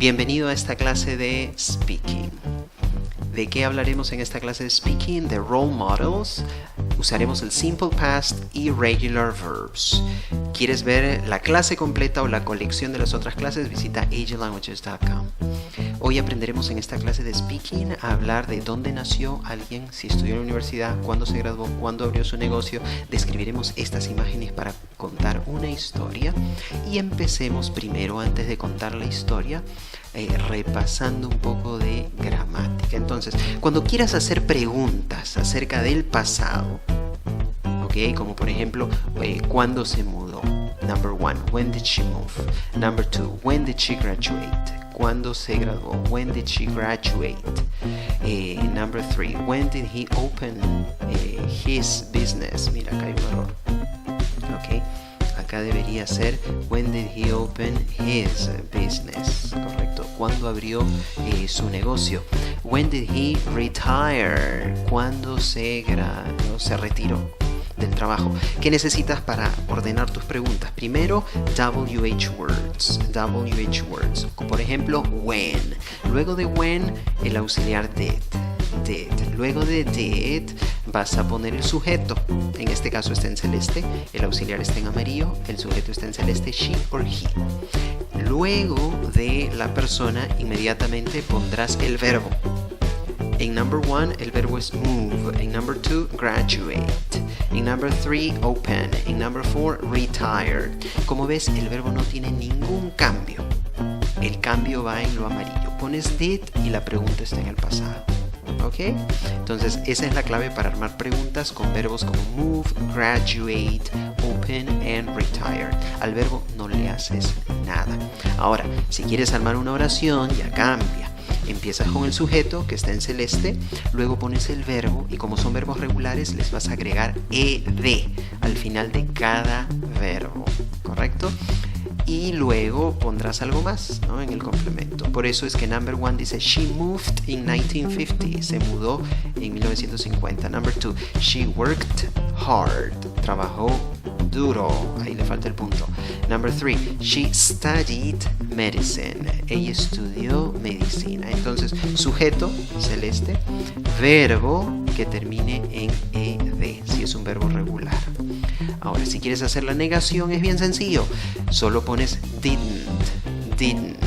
Bienvenido a esta clase de Speaking. ¿De qué hablaremos en esta clase de Speaking? De Role Models. Usaremos el Simple Past y Regular Verbs. ¿Quieres ver la clase completa o la colección de las otras clases? Visita asialanguages.com. Hoy aprenderemos en esta clase de Speaking a hablar de dónde nació alguien, si estudió en la universidad, cuándo se graduó, cuándo abrió su negocio. Describiremos estas imágenes para contar una historia. Y empecemos primero, antes de contar la historia, repasando un poco de gramática. Entonces, cuando quieras hacer preguntas acerca del pasado, ¿ok? Como por ejemplo, ¿cuándo se mudó? Number 1, when did she move? Number 2, when did she graduate? ¿Cuándo se graduó? When did she graduate? Number 3, when did he open his business? Mira, acá hay un error. ¿Ok? Acá debería ser when did he open his business, correcto. ¿Cuándo abrió su negocio? When did he retire? ¿Cuándo se retiró del trabajo? ¿Qué necesitas para ordenar tus preguntas? Primero, WH words. WH words. Por ejemplo, when. Luego de when, el auxiliar did. Luego de did vas a poner el sujeto. En este caso está en celeste, el auxiliar está en amarillo, el sujeto está en celeste, she or he. Luego de la persona inmediatamente pondrás el verbo. En number 1 el verbo es move. En number 2 graduate. En number 3 open. En number 4 retire. Como ves, el verbo no tiene ningún cambio. El cambio va en lo amarillo. Pones did y la pregunta está en el pasado. ¿Ok? Entonces esa es la clave para armar preguntas con verbos como move, graduate, open and retire. Al verbo no le haces nada. Ahora, si quieres armar una oración, ya cambia. Empiezas con el sujeto que está en celeste, luego pones el verbo y como son verbos regulares les vas a agregar ed al final de cada verbo, ¿correcto? Y luego pondrás algo más, ¿no? En el complemento. Por eso es que number 1 dice she moved in 1950. Se mudó en 1950. Number 2, she worked hard. Trabajó duro. Ahí le falta el punto. Number 3, she studied medicine. Ella estudió medicina. Entonces, sujeto, celeste, verbo que termine en ed, si es un verbo regular. Ahora, si quieres hacer la negación, es bien sencillo. Solo pones didn't,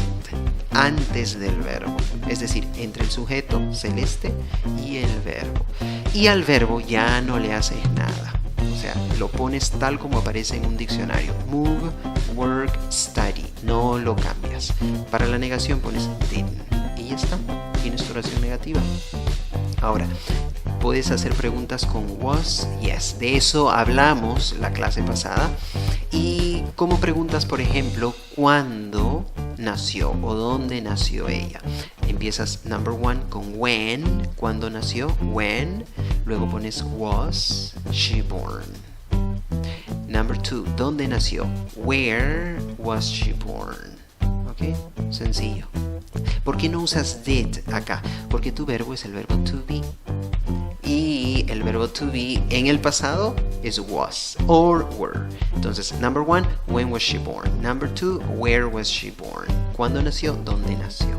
antes del verbo. Es decir, entre el sujeto, celeste, y el verbo. Y al verbo ya no le haces nada. O sea, lo pones tal como aparece en un diccionario. Move, work, study. No lo cambias. Para la negación pones didn't. Y ya está. Tienes tu oración negativa. Ahora, puedes hacer preguntas con was, yes. De eso hablamos la clase pasada. Y como preguntas, por ejemplo, ¿cuándo nació o dónde nació ella? Empiezas number 1 con when. ¿Cuándo nació? When. Luego pones was she born. Number 2, ¿dónde nació? Where was she born? ¿Ok? Sencillo. ¿Por qué no usas did acá? Porque tu verbo es el verbo to be. Y el verbo to be en el pasado es was or were. Entonces, number 1, when was she born? Number 2, where was she born? ¿Cuándo nació? ¿Dónde nació?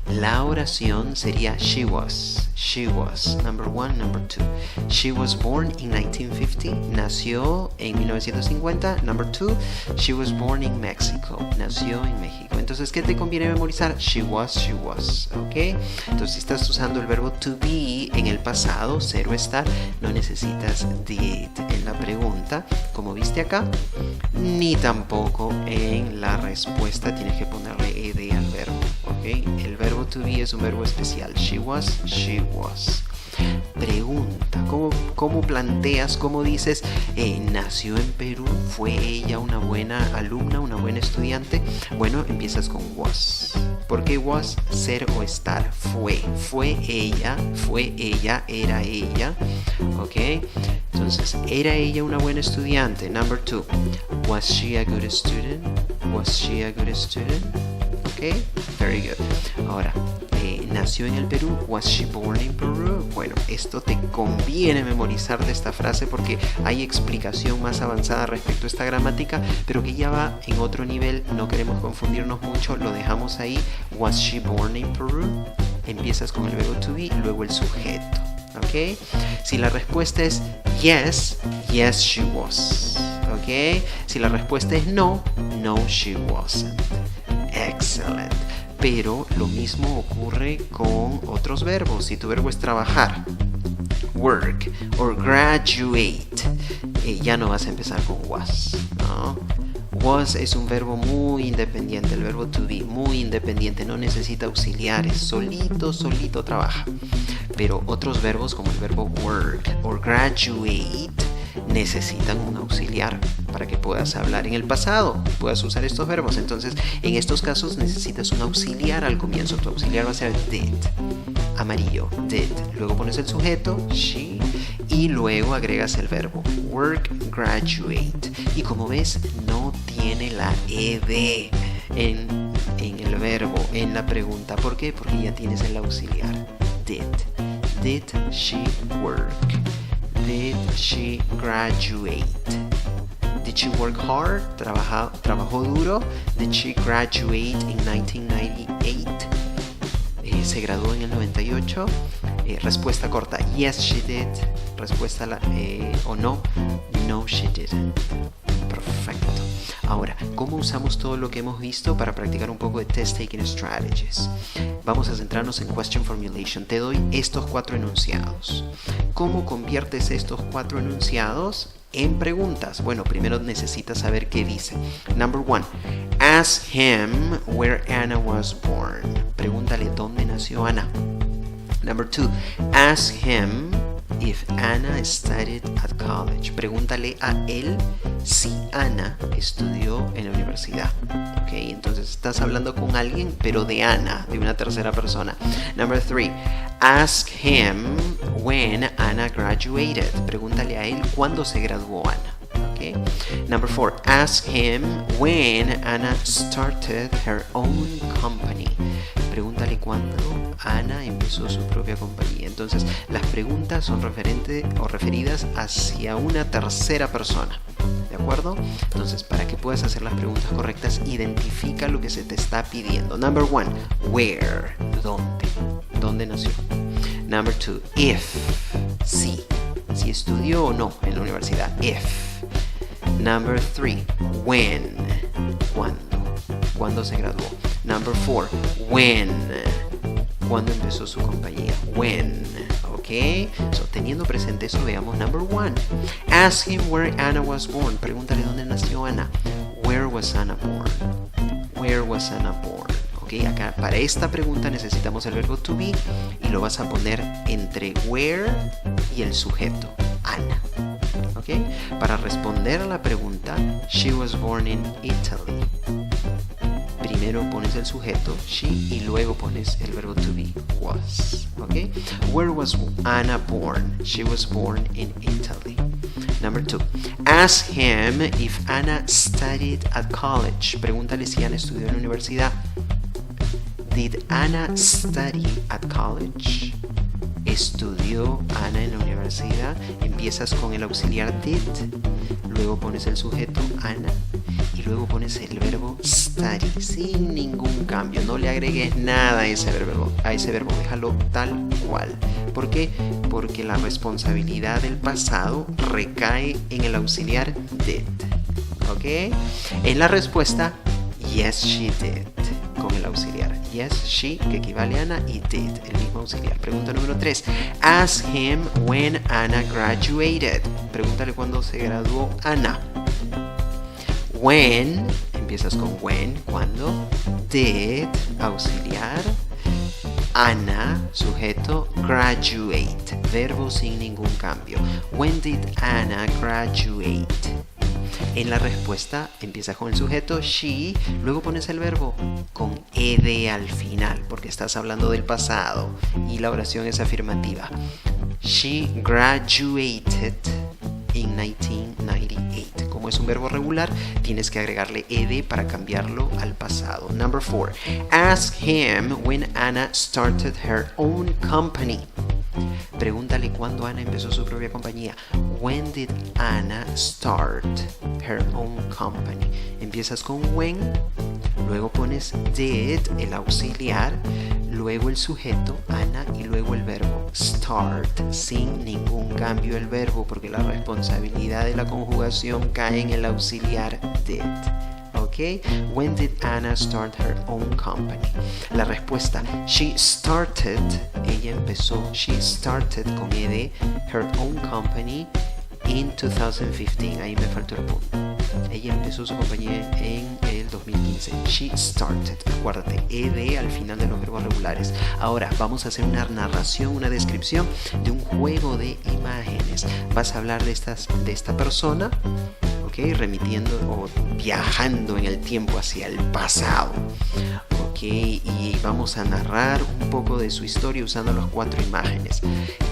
La oración sería she was. She was. Number 1, number 2. She was born in 1950. Nació en 1950. Number 2, she was born in Mexico. Nació en México. Entonces, ¿qué te conviene memorizar? She was, she was. ¿Ok? Entonces, si estás usando el verbo to be en el pasado, ser o estar, no necesitas did en la pregunta, como viste acá, ni tampoco en la respuesta tienes que ponerle ed al verbo. ¿Ok? El verbo to be es un verbo especial. She was, she was. Pregunta, ¿cómo planteas, cómo dices, nació en Perú, fue ella una buena alumna, una buena estudiante? Bueno, empiezas con was. ¿Por qué was? Ser o estar. Fue ella, era ella. ¿Ok? Entonces, ¿era ella una buena estudiante? Number 2, was she a good student? Was she a good student? ¿Ok? ¿Ok? Very good. Ahora, ¿nació en el Perú? Was she born in Peru? Bueno, esto te conviene memorizar de esta frase porque hay explicación más avanzada respecto a esta gramática, pero que ya va en otro nivel, no queremos confundirnos mucho, lo dejamos ahí. Was she born in Peru? Empiezas con el verbo to be y luego el sujeto. ¿Ok? Si la respuesta es yes, yes she was. ¿Ok? Si la respuesta es no, no she wasn't. Excellent. Pero lo mismo ocurre con otros verbos. Si tu verbo es trabajar, work, or graduate, ya no vas a empezar con was, ¿no? Was es un verbo muy independiente, el verbo to be, muy independiente, no necesita auxiliares, solito trabaja. Pero otros verbos como el verbo work or graduate necesitan un auxiliar para que puedas hablar en el pasado, puedas usar estos verbos. Entonces, en estos casos necesitas un auxiliar al comienzo. Tu auxiliar va a ser did, amarillo, did. Luego pones el sujeto, she, y luego agregas el verbo work, graduate. Y como ves, no tiene la ed en el verbo, en la pregunta. ¿Por qué? Porque ya tienes el auxiliar, did. Did she work? Did she graduate? Did she work hard? ¿Trabajó duro? Did she graduate in 1998? ¿Se graduó en el 98? Respuesta corta, yes she did. Respuesta o no, no she didn't. Perfecto. Ahora, ¿cómo usamos todo lo que hemos visto para practicar un poco de test taking strategies? Vamos a centrarnos en question formulation. Te doy estos 4 enunciados. ¿Cómo conviertes estos 4 enunciados en preguntas? Bueno, primero necesitas saber qué dice. Number 1. Ask him where Anna was born. Pregúntale dónde nació Ana. Number 2. Ask him if Anna studied at college. Pregúntale a él si Ana estudió en la universidad. Ok, entonces estás hablando con alguien, pero de Ana, de una tercera persona. Number 3. Ask him when Anna graduated. Pregúntale a él cuándo se graduó Ana. Okay. Number 4. Ask him when Anna started her own company. Pregúntale cuándo Ana empezó su propia compañía. Entonces, las preguntas son referentes o referidas hacia una tercera persona. ¿De acuerdo? Entonces, para que puedas hacer las preguntas correctas, identifica lo que se te está pidiendo. Number 1. Where? ¿Dónde? ¿Dónde nació? Number 2. If. Sí. Si estudió o no en la universidad. If. Number 3. When. ¿Cuándo? ¿Cuándo se graduó? Number 4. When. ¿Cuándo empezó su compañía? When. Ok. So, teniendo presente eso, veamos number 1. Ask him where Anna was born. Pregúntale dónde nació Ana. Where was Anna born? Where was Anna born? Ok. Acá para esta pregunta necesitamos el verbo to be y lo vas a poner entre where y el sujeto. Ana. ¿Okay? Para responder a la pregunta, she was born in Italy. Primero pones el sujeto, she, y luego pones el verbo to be, was. ¿Okay? Where was Anna born? She was born in Italy. Number 2. Ask him if Anna studied at college. Pregúntale si Anna estudió en la universidad. Did Anna study at college? ¿Estudió Ana en la universidad? Empiezas con el auxiliar did, luego pones el sujeto Ana y luego pones el verbo study sin ningún cambio. No le agregues nada a ese verbo, déjalo tal cual. ¿Por qué? Porque la responsabilidad del pasado recae en el auxiliar did. ¿Ok? En la respuesta, yes she did, con el auxiliar yes, she, que equivale a Ana, y did, el mismo auxiliar. Pregunta número 3. Ask him when Anna graduated. Pregúntale cuándo se graduó Ana. When, empiezas con when, ¿cuándo? Did, auxiliar. Anna, sujeto. Graduate, verbo sin ningún cambio. When did Anna graduate? En la respuesta empieza con el sujeto she, luego pones el verbo con ed al final porque estás hablando del pasado y la oración es afirmativa. She graduated in 1998. ¿Cómo como es un verbo regular, tienes que agregarle ed para cambiarlo al pasado. Number 4. Ask him when Anna started her own company. Pregúntale cuándo Ana empezó su propia compañía. When did Anna start her own company? Empiezas con when, luego pones did, el auxiliar, luego el sujeto, Ana, y luego el verbo start, sin ningún cambio el verbo, porque la responsabilidad de la conjugación cae en el auxiliar did. ¿Ok? When did Anna start her own company? La respuesta, she started, ella empezó, she started con ed, her own company in 2015. Ahí me faltó el punto. Ella empezó su compañía en el 2015. She started. Acuérdate, ed al final de los verbos regulares. Ahora vamos a hacer una narración, una descripción de un juego de imágenes. Vas a hablar de esta persona, ¿ok? Remitiendo o viajando en el tiempo hacia el pasado. ¿Ok? Y vamos a narrar un poco de su historia usando las 4 imágenes.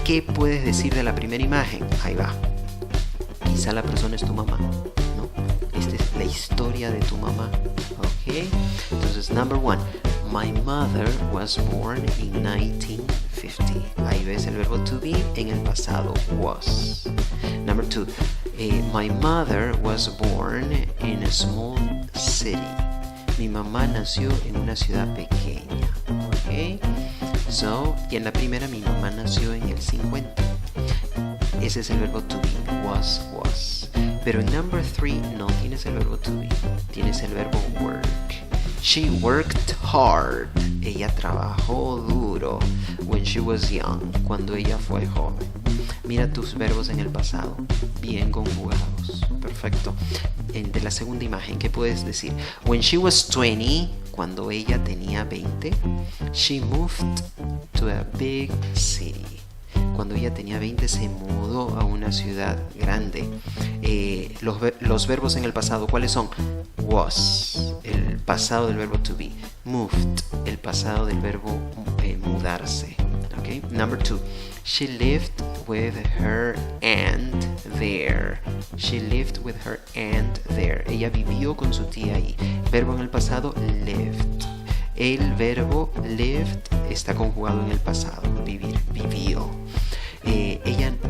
¿Qué puedes decir de la primera imagen? Ahí va. Quizá la persona es tu mamá, ¿no? Esta es la historia de tu mamá, ¿ok? Entonces, number 1, my mother was born in 1950. Ahí ves el verbo to be en el pasado, was. Number 2, my mother was born in a small city. Mi mamá nació en una ciudad pequeña, ¿ok? So, y en la primera, mi mamá nació en el 50. Ese es el verbo to be, was. Pero en number 3 no tienes el verbo to be, tienes el verbo work. She worked hard. Ella trabajó duro. When she was young, cuando ella fue joven. Mira tus verbos en el pasado, bien conjugados. Perfecto. De la segunda imagen, ¿qué puedes decir? When she was 20, cuando ella tenía 20, she moved to a big city. Cuando ella tenía 20 se mudó a una ciudad grande. Los verbos en el pasado, ¿cuáles son? Was, el pasado del verbo to be. Moved, el pasado del verbo mudarse. Okay? Number 2, she lived with her aunt there. She lived with her aunt there. Ella vivió con su tía ahí. Verbo en el pasado, lived. El verbo lived está conjugado en el pasado, vivir, vivió.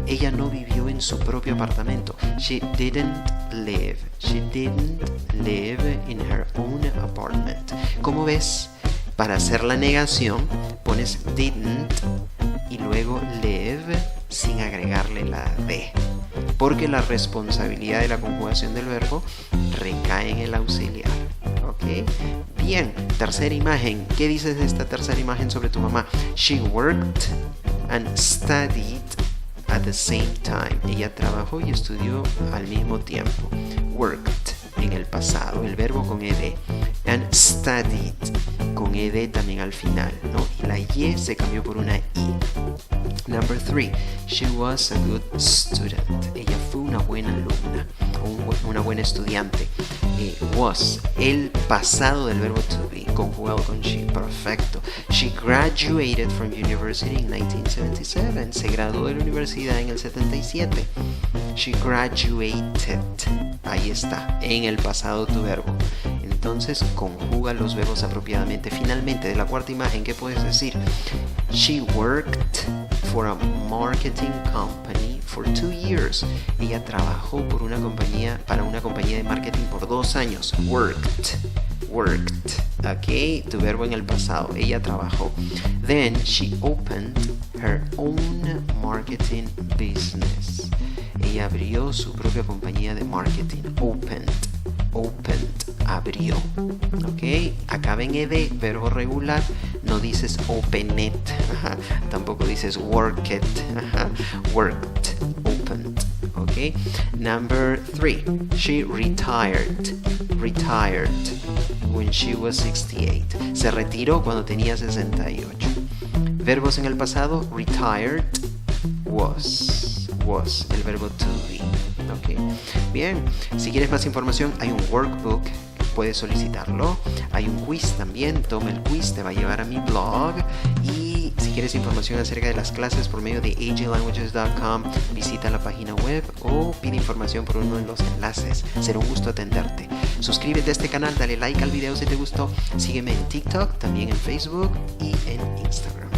Ella no vivió en su propio apartamento. She didn't live in her own apartment. ¿Cómo ves? Para hacer la negación pones didn't y luego live sin agregarle la D, porque la responsabilidad de la conjugación del verbo recae en el auxiliar. ¿Ok? Bien, tercera imagen. ¿Qué dices de esta tercera imagen sobre tu mamá? She worked and studied at the same time. Ella trabajó y estudió al mismo tiempo. Worked en el pasado, el verbo con ed. And studied con ed también al final, ¿no? Y la y se cambió por una i. Number 3, she was a good student. Ella fue una buena alumna, una buena estudiante. Was, el pasado del verbo to be, conjugado con she. Perfecto. She graduated from university in 1977. Se graduó de la universidad en el 77. She graduated. Ahí está, en el pasado tu verbo. Entonces conjuga los verbos apropiadamente. Finalmente, de la cuarta imagen, ¿qué puedes decir? She worked for a marketing company for 2 years. Ella trabajó para una compañía de marketing por 2 años. Worked. Ok, tu verbo en el pasado. Ella trabajó. Then she opened her own marketing business. Ella abrió su propia compañía de marketing. Opened, abrió. Ok, acaba en ed, verbo regular. No dices opened, tampoco dices worked, worked, opened. Ok, number 3, she retired when she was 68. Se retiró cuando tenía 68. Verbos en el pasado, retired, was, el verbo to be. Okay. Bien, si quieres más información hay un workbook, puedes solicitarlo. Hay un quiz también, toma el quiz, te va a llevar a mi blog. Y si Si quieres información acerca de las clases por medio de aglanguages.com, visita la página web o pide información por uno de los enlaces. Será un gusto atenderte. Suscríbete a este canal, dale like al video si te gustó. Sígueme en TikTok, también en Facebook y en Instagram.